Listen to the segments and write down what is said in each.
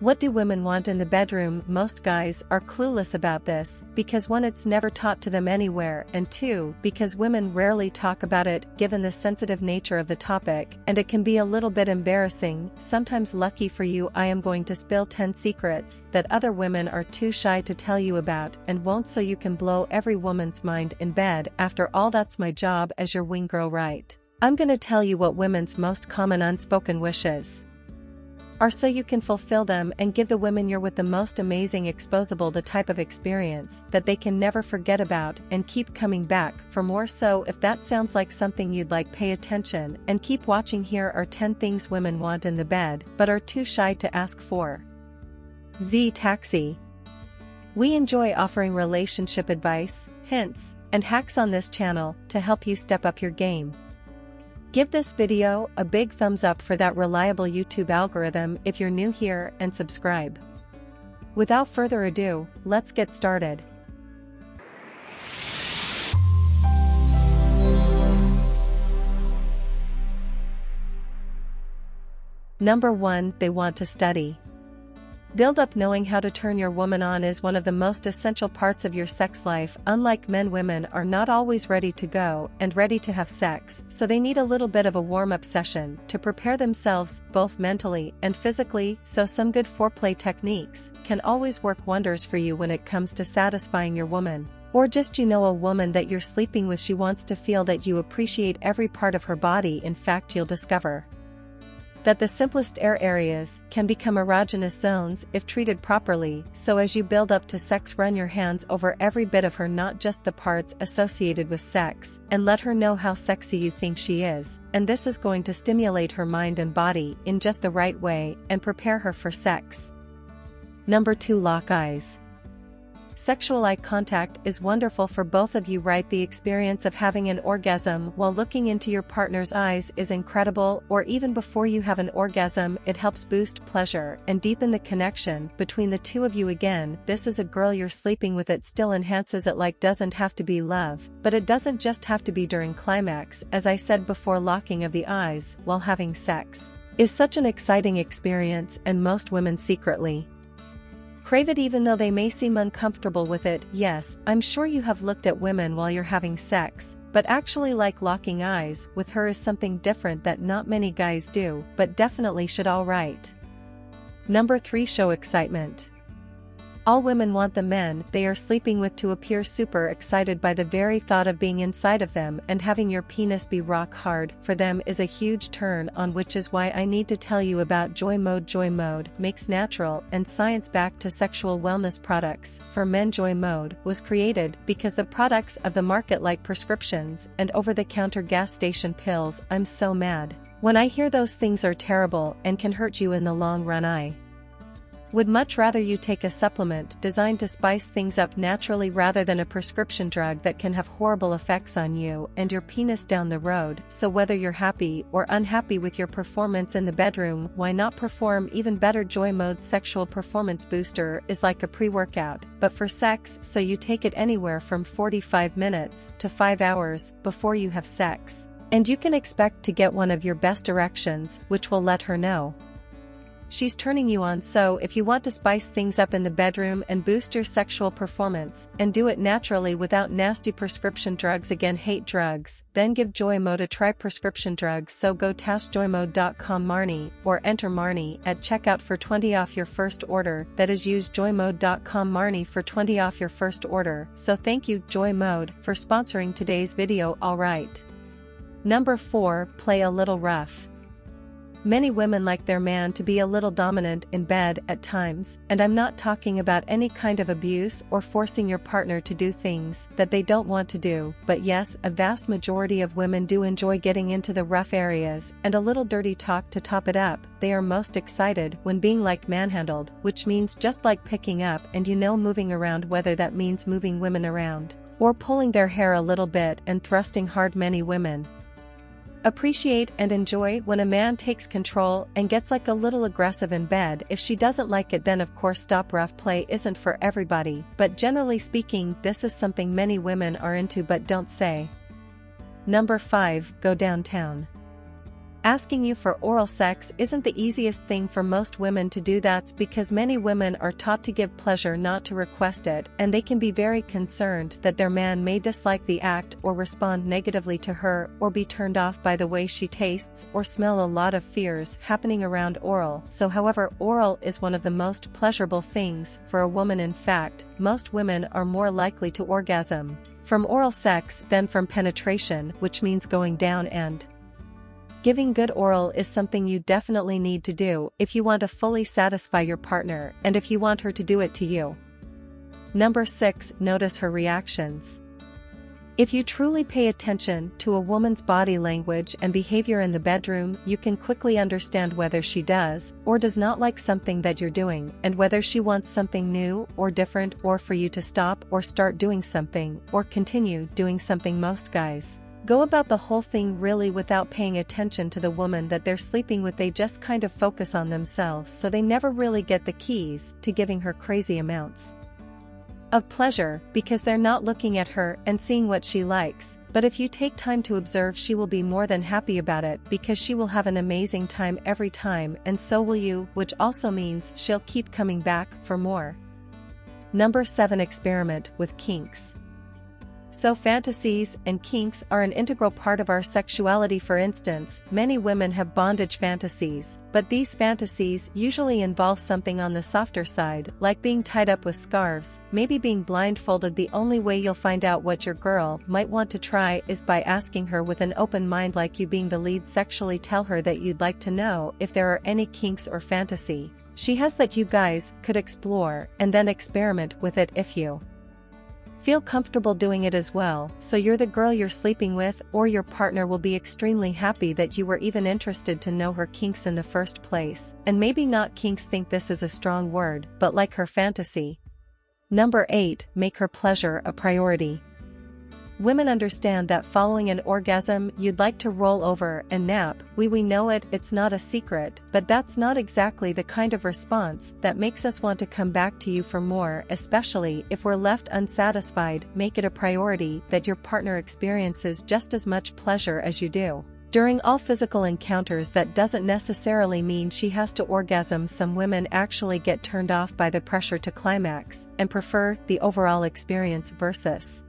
What do women want in the bedroom? Most guys are clueless about this, because 1, it's never taught to them anywhere, and 2, because women rarely talk about it given the sensitive nature of the topic, and it can be a little bit embarrassing. Sometimes, lucky for you, I am going to spill 10 secrets that other women are too shy to tell you about and won't, so you can blow every woman's mind in bed. After all, that's my job as your wing girl, right? I'm gonna tell you what women's most common unspoken wishes are, so you can fulfill them and give the women you're with the most amazing exposable, the type of experience that they can never forget about and keep coming back for more. So if that sounds like something you'd like, pay attention and keep watching. Here are 10 things women want in the bed but are too shy to ask for. Z Taxi. We enjoy offering relationship advice, hints, and hacks on this channel to help you step up your game. Give this video a big thumbs up for that reliable YouTube algorithm if you're new here, and subscribe. Without further ado, let's get started. Number 1, they want to study. Build up. Knowing how to turn your woman on is one of the most essential parts of your sex life. Unlike men, women are not always ready to go and ready to have sex, so they need a little bit of a warm-up session to prepare themselves both mentally and physically. So some good foreplay techniques can always work wonders for you when it comes to satisfying your woman. Or just, a woman that you're sleeping with, she wants to feel that you appreciate every part of her body. In fact, you'll discover that the simplest areas can become erogenous zones if treated properly. So as you build up to sex, run your hands over every bit of her, not just the parts associated with sex, and let her know how sexy you think she is. And this is going to stimulate her mind and body in just the right way and prepare her for sex. Number 2, lock eyes. Sexual eye contact is wonderful for both of you, right? The experience of having an orgasm while looking into your partner's eyes is incredible. Or even before you have an orgasm, it helps boost pleasure and deepen the connection between the two of you. Again, this is a girl you're sleeping with, it still enhances it. Like, doesn't have to be love, but it doesn't just have to be during climax. As I said before, locking of the eyes while having sex is such an exciting experience, and most women secretly crave it, even though they may seem uncomfortable with it. Yes, I'm sure you have looked at women while you're having sex, but actually like locking eyes with her is something different that not many guys do, but definitely should. All right. Number 3, show excitement. All women want the men they are sleeping with to appear super excited by the very thought of being inside of them, and having your penis be rock hard for them is a huge turn on, which is why I need to tell you about Joy Mode. Joy Mode makes natural and science-backed to sexual wellness products for men. Joy Mode was created because the products of the market, like prescriptions and over-the-counter gas station pills, I'm so mad when I hear those things are terrible and can hurt you in the long run. I would much rather you take a supplement designed to spice things up naturally rather than a prescription drug that can have horrible effects on you and your penis down the road. So whether you're happy or unhappy with your performance in the bedroom, why not perform even better? Joy Mode's sexual performance booster is like a pre-workout, but for sex, so you take it anywhere from 45 minutes to 5 hours before you have sex. And you can expect to get one of your best erections, which will let her know she's turning you on. So if you want to spice things up in the bedroom and boost your sexual performance and do it naturally without nasty prescription drugs, again, hate drugs, then give Joy Mode a try. Prescription drugs, so go testjoymode.com Marnie or enter Marnie at checkout for 20 off your first order. That is, use joymode.com Marnie for 20 off your first order. So thank you, Joy Mode, for sponsoring today's video. Alright. Number 4, play a little rough. Many women like their man to be a little dominant in bed at times, and I'm not talking about any kind of abuse or forcing your partner to do things that they don't want to do, but yes, a vast majority of women do enjoy getting into the rough areas and a little dirty talk to top it up. They are most excited when being manhandled, which means just like picking up and moving around, whether that means moving women around or pulling their hair a little bit and thrusting hard. Many women appreciate and enjoy when a man takes control and gets a little aggressive in bed. If she doesn't like it, then of course stop. Rough play isn't for everybody, but generally speaking, this is something many women are into but don't say. Number 5, go downtown. Asking you for oral sex isn't the easiest thing for most women to do. That's because many women are taught to give pleasure, not to request it, and they can be very concerned that their man may dislike the act or respond negatively to her or be turned off by the way she tastes or smell. A lot of fears happening around oral. So however, oral is one of the most pleasurable things for a woman. In fact, most women are more likely to orgasm from oral sex than from penetration, which means going down and giving good oral is something you definitely need to do if you want to fully satisfy your partner and if you want her to do it to you. Number 6. Notice her reactions. If you truly pay attention to a woman's body language and behavior in the bedroom, you can quickly understand whether she does or does not like something that you're doing, and whether she wants something new or different, or for you to stop or start doing something or continue doing something. Most guys go about the whole thing really without paying attention to the woman that they're sleeping with. They just kind of focus on themselves, so they never really get the keys to giving her crazy amounts of pleasure because they're not looking at her and seeing what she likes. But if you take time to observe, she will be more than happy about it because she will have an amazing time every time, and so will you, which also means she'll keep coming back for more. Number 7. Experiment with kinks. So fantasies and kinks are an integral part of our sexuality. For instance, many women have bondage fantasies, but these fantasies usually involve something on the softer side, like being tied up with scarves, maybe being blindfolded. The only way you'll find out what your girl might want to try is by asking her with an open mind, like you being the lead sexually. Tell her that you'd like to know if there are any kinks or fantasy she has that you guys could explore, and then experiment with it if you feel comfortable doing it as well. So you're the girl you're sleeping with, or your partner will be extremely happy that you were even interested to know her kinks in the first place. And maybe not kinks, think this is a strong word, but like her fantasy. Number 8. Make her pleasure a priority. Women understand that following an orgasm you'd like to roll over and nap. We know it, it's not a secret, but that's not exactly the kind of response that makes us want to come back to you for more, especially if we're left unsatisfied. Make it a priority that your partner experiences just as much pleasure as you do during all physical encounters. That doesn't necessarily mean she has to orgasm. Some women actually get turned off by the pressure to climax and prefer the overall experience versus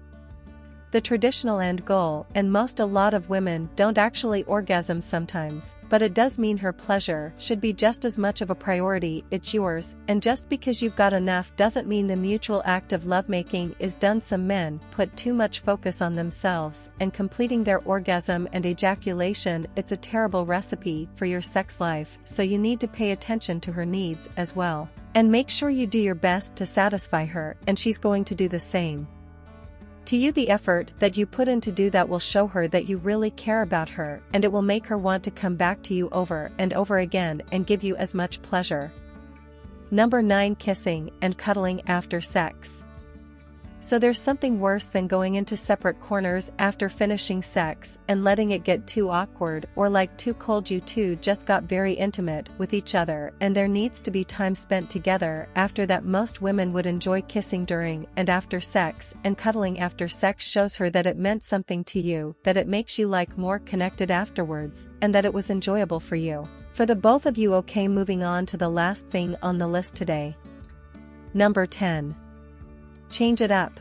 the traditional end goal, and a lot of women don't actually orgasm sometimes, but it does mean her pleasure should be just as much of a priority. It's yours, and just because you've got enough doesn't mean the mutual act of lovemaking is done. Some men put too much focus on themselves and completing their orgasm and ejaculation. It's a terrible recipe for your sex life, so you need to pay attention to her needs as well, and make sure you do your best to satisfy her, and she's going to do the same to you. The effort that you put in to do that will show her that you really care about her, and it will make her want to come back to you over and over again and give you as much pleasure. Number 9. Kissing and cuddling after sex. So there's something worse than going into separate corners after finishing sex and letting it get too awkward or like too cold. You two just got very intimate with each other, and there needs to be time spent together after that. Most women would enjoy kissing during and after sex, and cuddling after sex shows her that it meant something to you, that it makes you like more connected afterwards, and that it was enjoyable for you. For the both of you. Okay, moving on to the last thing on the list today. Number 10. Change it up.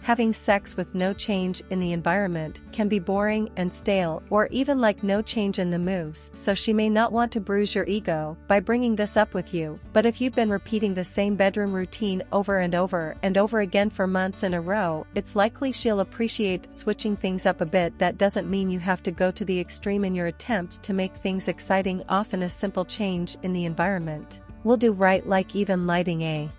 Having sex with no change in the environment can be boring and stale, or even like no change in the moves, so she may not want to bruise your ego by bringing this up with you. But if you've been repeating the same bedroom routine over and over and over again for months in a row, it's likely she'll appreciate switching things up a bit. That doesn't mean you have to go to the extreme in your attempt to make things exciting. Often a simple change in the environment will do right, like even lighting a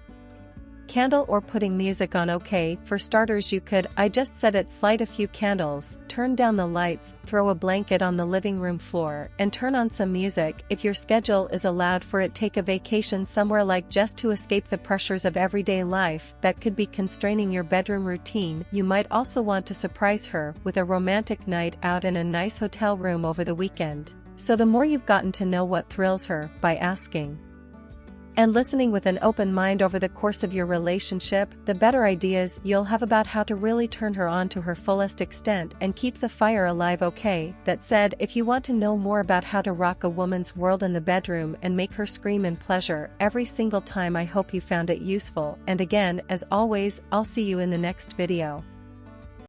candle or putting music on. Okay, for starters you could, I just said it, light a few candles, turn down the lights, throw a blanket on the living room floor, and turn on some music. If your schedule is allowed for it, take a vacation somewhere, like just to escape the pressures of everyday life that could be constraining your bedroom routine. You might also want to surprise her with a romantic night out in a nice hotel room over the weekend. So the more you've gotten to know what thrills her by asking and listening with an open mind over the course of your relationship, the better ideas you'll have about how to really turn her on to her fullest extent and keep the fire alive. Okay, that said, if you want to know more about how to rock a woman's world in the bedroom and make her scream in pleasure every single time, I hope you found it useful, and again, as always, I'll see you in the next video.